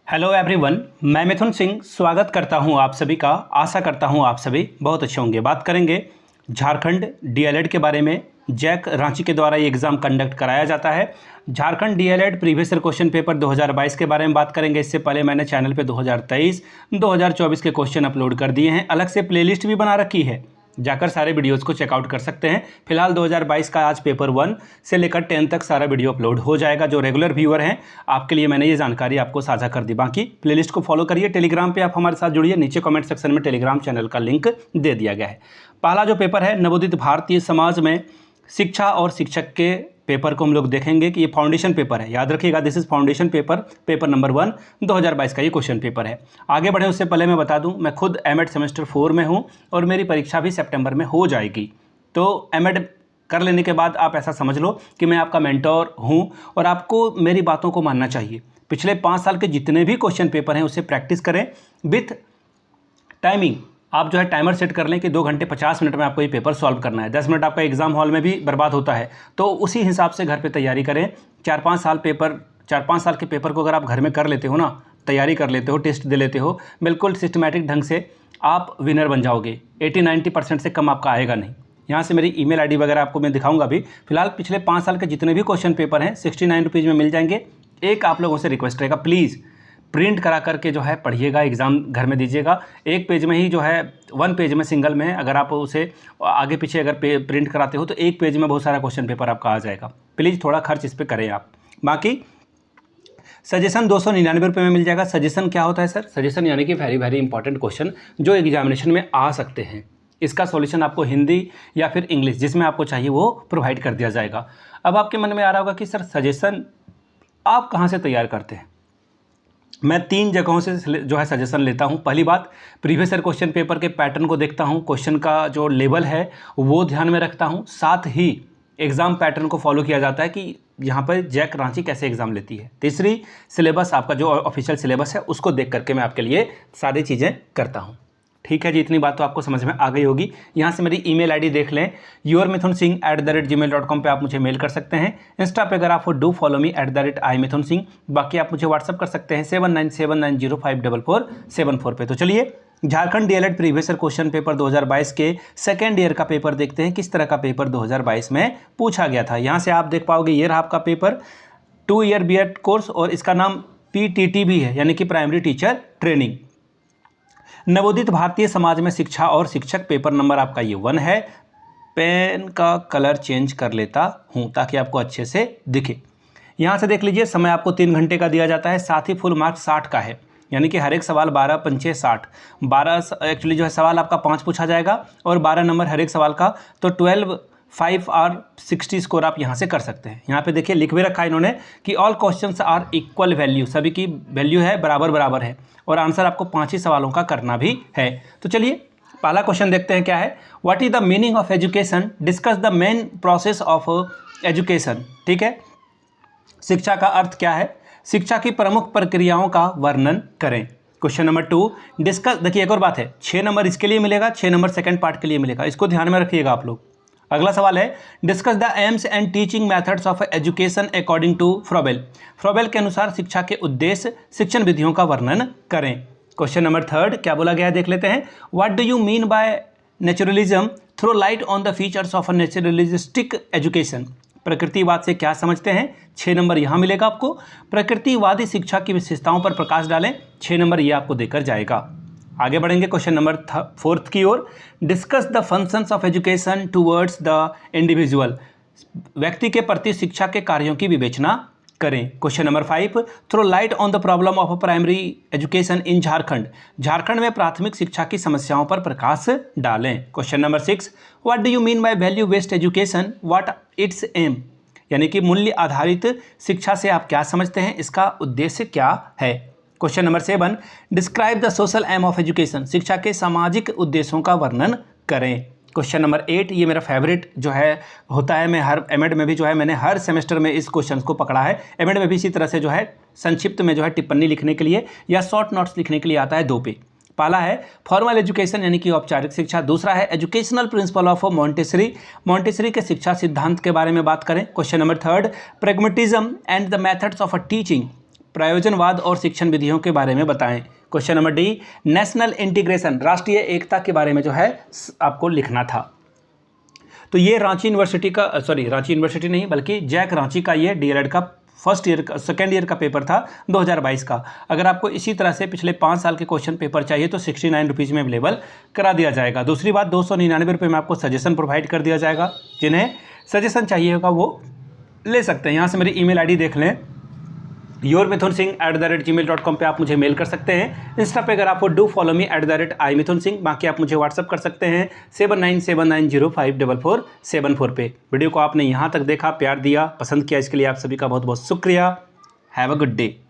Hello everyone, मैं मिथुन सिंह स्वागत करता हूं आप सभी का। आशा करता हूं आप सभी बहुत अच्छे होंगे। बात करेंगे झारखंड डीएलएड के बारे में। जैक रांची के द्वारा ये एग्ज़ाम कंडक्ट कराया जाता है। Jharkhand DElEd previous year question paper 2022 के बारे में बात करेंगे। इससे पहले मैंने चैनल पे 2023, 2024 के क्वेश्चन अपलोड कर दिए हैं। अलग से प्लेलिस्ट भी बना रखी है, जाकर सारे वीडियोस को चेकआउट कर सकते हैं। फिलहाल 2022 का आज पेपर 1 से लेकर 10 तक सारा वीडियो अपलोड हो जाएगा। जो रेगुलर व्यूअर हैं, आपके लिए मैंने ये जानकारी आपको साझा कर दी। बाकी प्लेलिस्ट को फॉलो करिए। टेलीग्राम पे आप हमारे साथ जुड़िए। नीचे कमेंट सेक्शन में टेलीग्राम चैनल का लिंक दे दिया गया है। पहला जो पेपर है, नवोदित भारतीय समाज में शिक्षा और शिक्षक के पेपर को हम लोग देखेंगे कि ये फाउंडेशन पेपर है। याद रखिएगा, this is foundation paper, paper number 1 2022 का ये क्वेश्चन पेपर है। आगे बढ़े उससे पहले मैं बता दूं, मैं खुद एमएड सेमेस्टर 4 में हूं और मेरी परीक्षा भी सितंबर में हो जाएगी। तो एमएड कर लेने के बाद आप ऐसा समझ लो कि मैं आपका मेंटोर हूं और आपको मेरी बातों को मानना चाहिए। पिछले 5 साल के जितने भी क्वेश्चन पेपर हैं उसे प्रैक्टिस करें विथ टाइमिंग। आप जो है टाइमर सेट कर लें कि 2 घंटे 50 मिनट में आपको ये पेपर सॉल्व करना है। 10 मिनट आपका एग्जाम हॉल में भी बर्बाद होता है, तो उसी हिसाब से घर पे तैयारी करें। 4-5 साल के पेपर को अगर आप घर में कर लेते हो ना, तैयारी कर लेते हो, टेस्ट दे लेते हो, बिल्कुल सिस्टमैटिक ढंग से, आप विनर बन जाओगे। 80-90% से कम आपका आएगा नहीं। यहाँ से मेरी ईमेल आईडी वगैरह आपको मैं दिखाऊंगा अभी। फिलहाल पिछले 5 साल के जितने भी क्वेश्चन पेपर हैं 69 रुपीज़ में मिल जाएंगे। एक आप लोगों से रिक्वेस्ट रहेगा, प्लीज़ प्रिंट करा करके जो है पढ़िएगा, एग्ज़ाम घर में दीजिएगा। एक पेज में ही जो है 1 पेज में सिंगल में अगर आप उसे आगे पीछे अगर प्रिंट कराते हो तो 1 पेज में बहुत सारा क्वेश्चन पेपर आपका आ जाएगा। प्लीज़ थोड़ा खर्च इस पर करें आप। बाकी सजेशन 299 रुपये में मिल जाएगा। सजेशन क्या होता है सर? सजेशन यानी कि वेरी वेरी इंपॉर्टेंट क्वेश्चन जो एग्जामिनेशन में आ सकते हैं। इसका सॉल्यूशन आपको हिंदी या फिर इंग्लिश जिसमें आपको चाहिए वो प्रोवाइड कर दिया जाएगा। अब आपके मन में आ रहा होगा कि सर सजेशन आप कहाँ से तैयार करते हैं? मैं 3 जगहों से जो है सजेशन लेता हूं। पहली बात, प्रीवियस ईयर क्वेश्चन पेपर के पैटर्न को देखता हूं, क्वेश्चन का जो लेवल है वो ध्यान में रखता हूं। साथ ही एग्ज़ाम पैटर्न को फॉलो किया जाता है कि यहाँ पर जैक रांची कैसे एग्ज़ाम लेती है। तीसरी, सिलेबस, आपका जो ऑफिशियल सिलेबस है उसको देख करके मैं आपके लिए सारी चीज़ें करता हूँ। ठीक है जी, इतनी बात तो आपको समझ में आ गई होगी। यहाँ से मेरी ईमेल आईडी देख लें, yourmithunsingh@gmail.com पे आप मुझे मेल कर सकते हैं। इंस्टा पे अगर आप डू फॉलो मी @imithunsingh। बाकी आप मुझे व्हाट्सअप कर सकते हैं 7979054474 पे। तो चलिए Jharkhand DElEd previous year question paper 2022 के सेकेंड ईयर का पेपर देखते हैं, किस तरह का पेपर 2022 में पूछा गया था। यहाँ से आप देख पाओगे ये रहा आपका पेपर, 2 ईयर बीएड कोर्स और इसका नाम PTT भी है, यानी कि प्राइमरी टीचर ट्रेनिंग। नवोदित भारतीय समाज में शिक्षा और शिक्षक, पेपर नंबर आपका ये 1 है। पेन का कलर चेंज कर लेता हूँ ताकि आपको अच्छे से दिखे। यहाँ से देख लीजिए, समय आपको 3 घंटे का दिया जाता है। साथ ही फुल मार्क्स 60 का है, यानी कि हर एक सवाल 12 पंचे 60, 12 एक्चुअली जो है सवाल आपका 5 पूछा जाएगा और 12 नंबर हर एक सवाल का। तो 12, 5 और 60 स्कोर आप यहाँ से कर सकते हैं। यहाँ पे देखिए लिख भी रखा है इन्होंने कि all questions are equal value, सभी की वैल्यू है बराबर बराबर है और आंसर आपको 5 ही सवालों का करना भी है। तो चलिए पहला क्वेश्चन देखते हैं क्या है। What is the meaning of education? Discuss the main process of education. ठीक है, शिक्षा का अर्थ क्या है? शिक्षा की प्रमुख प्रक्रियाओं का वर्णन करें। Question number 2, discuss. देखिए एक और बात है, 6 नंबर इसके लिए मिलेगा, 6 नंबर सेकंड पार्ट के लिए मिलेगा, इसको ध्यान में रखिएगा आप लोग। अगला सवाल है, discuss the aims and teaching methods of education according to Froebel. Froebel के अनुसार शिक्षा के उद्देश्य, शिक्षण विधियों का वर्णन करें। क्वेश्चन नंबर 3 क्या बोला गया है देख लेते हैं। What do you mean by naturalism? Throw light on the features of a naturalistic education. प्रकृतिवाद से क्या समझते हैं? 6 नंबर यहाँ मिलेगा आपको। प्रकृतिवादी शिक्षा की विशेषताओं पर प्रकाश डालें, 6 नंबर ये आपको देकर जाएगा। आगे बढ़ेंगे क्वेश्चन नंबर 4 की ओर। Discuss the functions of education towards the individual. व्यक्ति के प्रति शिक्षा के कार्यों की विवेचना करें। Question number 5, throw light on the problem of primary education in Jharkhand. Jharkhand में प्राथमिक शिक्षा की समस्याओं पर प्रकाश डालें। Question number 6, what do you mean by value based education? What its aim? यानी कि मूल्य आधारित शिक्षा से आप क्या समझते हैं, इसका उद्देश्य क्या है। Question number 7, describe the social aim of education. शिक्षा के सामाजिक उद्देश्यों का वर्णन करें। क्वेश्चन नंबर 8, ये मेरा फेवरेट जो है होता है, मैं हर एमएड में भी जो है मैंने हर सेमेस्टर में इस क्वेश्चन को पकड़ा है। एमएड में भी इसी तरह से जो है संक्षिप्त में जो है टिप्पणी लिखने के लिए या शॉर्ट नोट्स लिखने के लिए आता है 2 पे। पहला है फॉर्मल एजुकेशन यानी कि औपचारिक शिक्षा, दूसरा है educational principle of Montessori, Montessori के शिक्षा सिद्धांत के बारे में बात करें। Question number 3, pragmatism and the methods of a teaching, प्रयोजनवाद और शिक्षण विधियों के बारे में बताएं। Question number D, national integration, राष्ट्रीय एकता के बारे में जो है आपको लिखना था। तो ये रांची यूनिवर्सिटी का, रांची यूनिवर्सिटी नहीं बल्कि जैक रांची का ये डीएलएड का सेकेंड ईयर का पेपर था 2022 का। अगर आपको इसी तरह से पिछले 5 साल के क्वेश्चन पेपर चाहिए तो 69 रुपीज़ में अवेलेबल करा दिया जाएगा। दूसरी बात, 299 रुपये में आपको सजेशन प्रोवाइड कर दिया जाएगा। जिन्हें सजेशन चाहिए होगा वो ले सकते हैं। यहाँ से मेरी ईमेल आईडी देख लें, yourmithunsingh@gmail.com पे आप मुझे मेल कर सकते हैं। इंस्टा पे अगर आपको डू फॉलो मी @imithunsingh, बाकी आप मुझे व्हाट्सअप कर सकते हैं 7979054474 पे। वीडियो को आपने यहाँ तक देखा, प्यार दिया, पसंद किया, इसके लिए आप सभी का बहुत बहुत शुक्रिया। Have a good day.